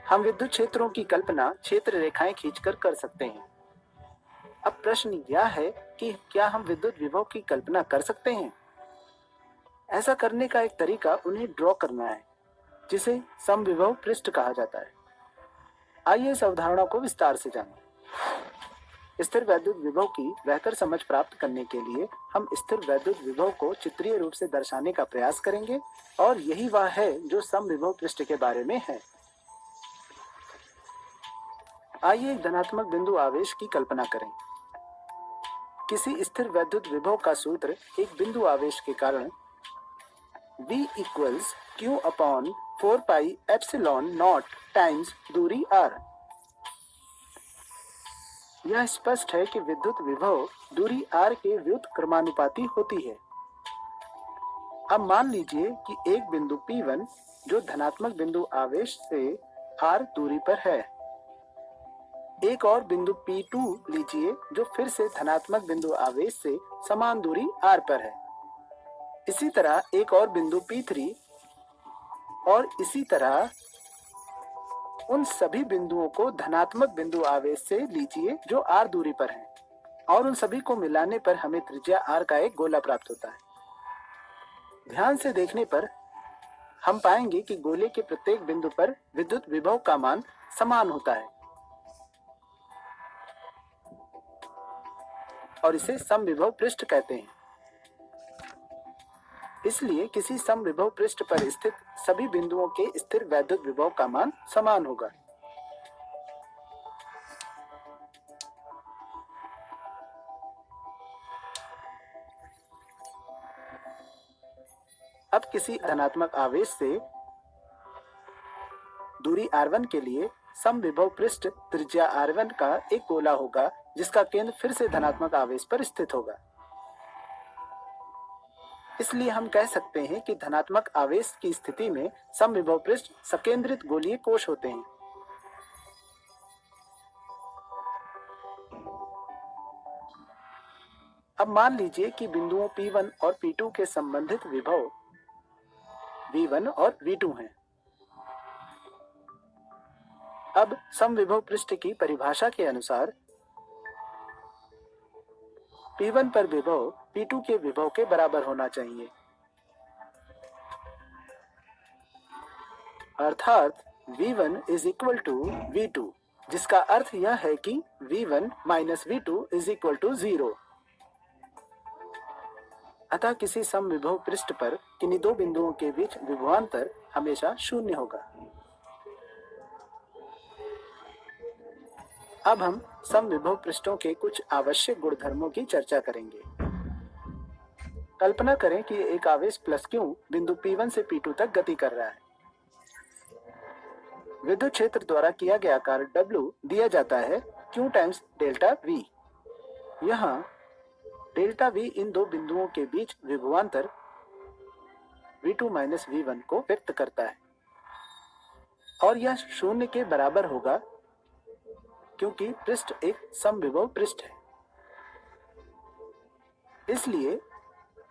हम विद्युत क्षेत्रों की कल्पना क्षेत्र रेखाएं खींचकर कर सकते हैं। अब प्रश्न यह है कि क्या हम विद्युत विभव की कल्पना कर सकते हैं? ऐसा करने का एक तरीका उन्हें ड्रॉ करना है, जिसे समविभव पृष्ठ कहा जाता है। आइए इस अवधारणा को विस्तार से जानें। स्थिर वैद्युत विभव की बेहतर समझ प्राप्त करने के लिए हम स्थिर वैद्युत विभव को चित्रीय रूप से दर्शाने का प्रयास करेंगे, और यही वह है जो समविभव पृष्ठ के बारे में है। आइए एक धनात्मक बिंदु आवेश की कल्पना करें। किसी स्थिर वैद्युत विभव का सूत्र एक बिंदु आवेश के कारण V equals Q upon 4 pi epsilon not times दूरी R। यह स्पष्ट है कि विद्युत विभव दूरी R के व्युत्क्रमानुपाती होती है। अब मान लीजिए कि एक बिंदु P1 जो धनात्मक बिंदु आवेश से R दूरी पर है। एक और बिंदु P2 लीजिए जो फिर से धनात्मक बिंदु आवेश से समान दूरी R पर है। इसी तरह एक और बिंदु P3 और इसी तरह उन सभी बिंदुओं को धनात्मक बिंदु आवेश से लीजिए जो R दूरी पर हैं, और उन सभी को मिलाने पर हमें त्रिज्या R का एक गोला प्राप्त होता है। ध्यान से देखने पर हम पाएंगे कि गोले के प्रत्येक बिंदु पर विद्युत विभव का मान समान होता है, और इसे समविभव पृष्ठ कहते हैं। इसलिए किसी समविभव पृष्ठ पर स्थित सभी बिंदुओं के स्थिर वैद्युत विभव का मान समान होगा। अब किसी धनात्मक आवेश से दूरी R1 के लिए समविभव पृष्ठ त्रिज्या R1 का एक गोला होगा, जिसका केंद्र फिर से धनात्मक आवेश पर स्थित होगा। इसलिए हम कह सकते हैं कि धनात्मक आवेश की स्थिति में समविभव पृष्ठ सकेंद्रित गोलीय कोश होते हैं। अब मान लीजिए कि बिंदुओं P1 और P2 के संबंधित विभव V1 और V2 हैं। अब समविभव पृष्ठ की परिभाषा के अनुसार P1 पर विभव P2 के विभव के बराबर होना चाहिए, अर्थात V1 is equal to V2, जिसका अर्थ यह है कि V1 minus V2 is equal to 0। अतः किसी समविभव पृष्ठ पर किन्हीं दो बिंदुओं के बीच विभवांतर हमेशा शून्य होगा। अब हम समविभव पृष्ठों के कुछ आवश्यक गुणधर्मों की चर्चा करेंगे। कल्पना करें कि एक आवेश +Q बिंदु P1 से P2 तक गति कर रहा है। विद्युत क्षेत्र द्वारा किया गया कार्य W दिया जाता है Q टाइम्स डेल्टा V। यहाँ डेल्टा V इन दो बिंदुओं के बीच विभवांतर V2 माइनस V1 को व्यक्त करता है, और यह शून्य के बराबर होगा क्योंकि पृष्ठ एक समविभव पृष्ठ है। इसलिए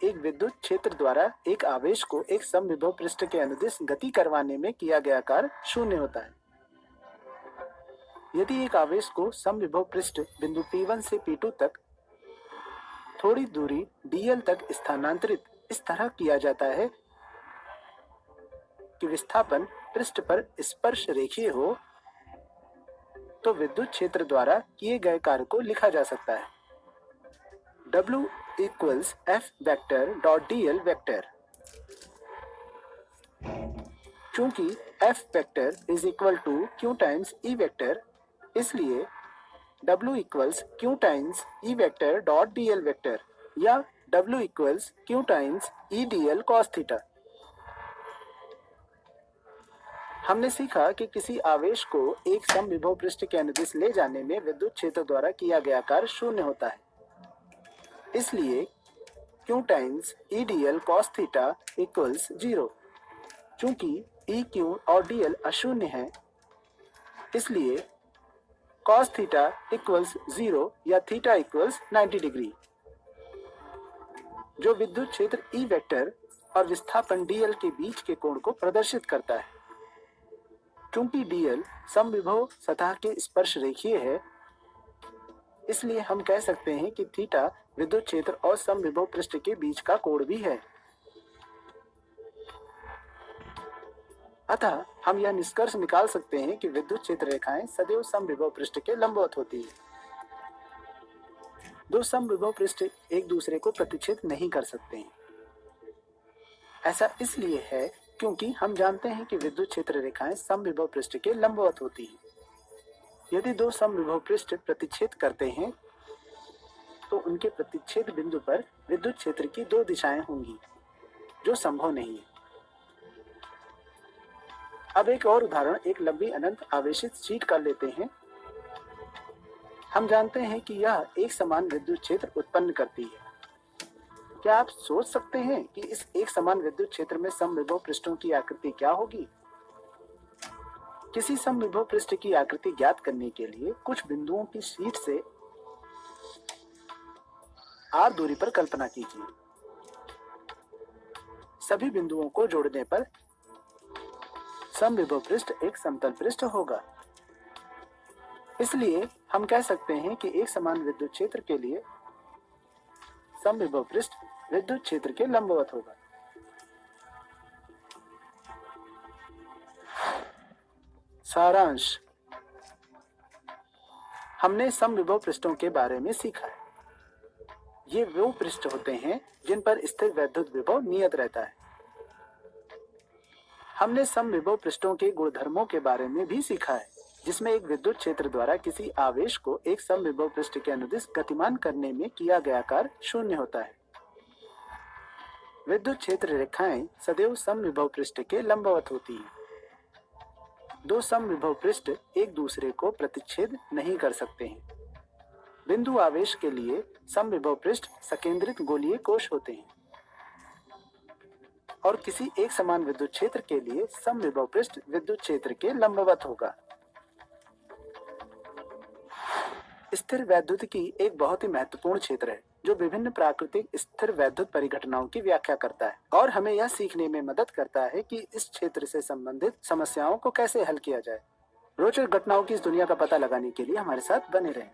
एक विद्युत क्षेत्र द्वारा एक आवेश को एक समविभव पृष्ठ के अनुदिश गति करवाने में किया गया कार्य शून्य होता है। यदि एक आवेश को समविभव पृष्ठ बिंदु P1 से P2 तक थोड़ी दूरी dl तक स्थानांतरित इस तरह किया जाता है कि विस्थापन पृष्ठ पर स्पर्श रेखीय हो, तो विद्युत क्षेत्र द्वारा किए गए कार्य को लिखा जा सकता है W equals F vector dot dl vector. चूंकि F vector is equal to Q times E vector, इसलिए W equals Q times E vector dot dl vector, या W equals Q times E dl cos theta. हमने सीखा कि किसी आवेश को एक समविभव पृष्ठ के अनुदिश ले जाने में विद्युत क्षेत्र द्वारा किया गया कार्य शून्य होता है। इसलिए Q times E dl cos theta equals 0। चूंकि E Q और dl अशून्य है, इसलिए cos थीटा इक्वल्स 0 या थीटा इक्वल्स 90 डिग्री, जो विद्युत क्षेत्र E वेक्टर और विस्थापन dl के बीच के कोण को प्रदर्शित करता है। चूंकि dl समविभव सतह के स्पर्श रेखीय है, इसलिए हम कह सकते हैं कि थीटा विद्युत क्षेत्र और समविभव पृष्ठ के बीच का कोण भी है। अतः हम यह निष्कर्ष निकाल सकते हैं कि विद्युत क्षेत्र रेखाएं सदैव समविभव पृष्ठ के लंबवत होती है। दो समविभव पृष्ठ एक दूसरे को प्रतिच्छेद नहीं कर सकते हैं। ऐसा इसलिए है क्योंकि हम जानते हैं कि विद्युत क्षेत्र रेखाएं समविभव पृष्ठ के लंबवत होती हैं। यदि दो समविभव पृष्ठ प्रतिच्छेद करते हैं तो उनके प्रतिच्छेद बिंदु पर विद्युत क्षेत्र की दो दिशाएं होंगी, जो संभव नहीं है। अब एक और उदाहरण एक लंबी अनंत आवेशित शीट का लेते हैं। हम जानते हैं कि यह एक समान विद्युत क्षेत्र उत्पन्न करती है। क्या आप सोच सकते हैं कि इस एक समान विद्युत क्षेत्र में समविभव पृष्ठों की आकृति क्या होगी? किसी समविभव पृष्ठ की आकृति ज्ञात करने के लिए कुछ बिंदुओं की शीट से r दूरी पर कल्पना कीजिए। सभी बिंदुओं को जोड़ने पर समविभव पृष्ठ एक समतल पृष्ठ होगा। इसलिए हम कह सकते हैं कि एक समान विद्युत क्षेत्र के लिए समविभव पृष्ठ विद्युत क्षेत्र के लंबवत होगा। सारांश, हमने समविभव पृष्ठों के बारे में सीखा है। ये वो पृष्ठ होते हैं जिन पर स्थिर वैद्युत विभव नियत रहता है। हमने समविभव पृष्ठों के गुणधर्मों के बारे में भी सीखा है, जिसमें एक विद्युत क्षेत्र द्वारा किसी आवेश को एक समविभव पृष्ठ के अनुदिश गतिमान करने में किया गया कार्य शून्य होता है। विद्युत क्षेत्र रेखाएं सदैव समविभव पृष्ठ के लंबवत होती हैं। दो समविभव पृष्ठ एक दूसरे को प्रतिच्छेद नहीं कर सकते हैं। बिंदु आवेश के लिए समविभव पृष्ठ सकेंद्रित गोलीय कोश होते हैं और किसी एक समान विद्युत क्षेत्र के लिए समविभव पृष्ठ विद्युत क्षेत्र के लंबवत होगा। स्थिर वैद्युतिकी एक बहुत ही महत्वपूर्ण क्षेत्र है जो विभिन्न प्राकृतिक स्थिर वैद्युत परिघटनाओं की व्याख्या करता है और हमें यह सीखने में मदद करता है कि इस क्षेत्र से संबंधित समस्याओं को कैसे हल किया जाए। रोचक घटनाओं की इस दुनिया का पता लगाने के लिए हमारे साथ बने रहें।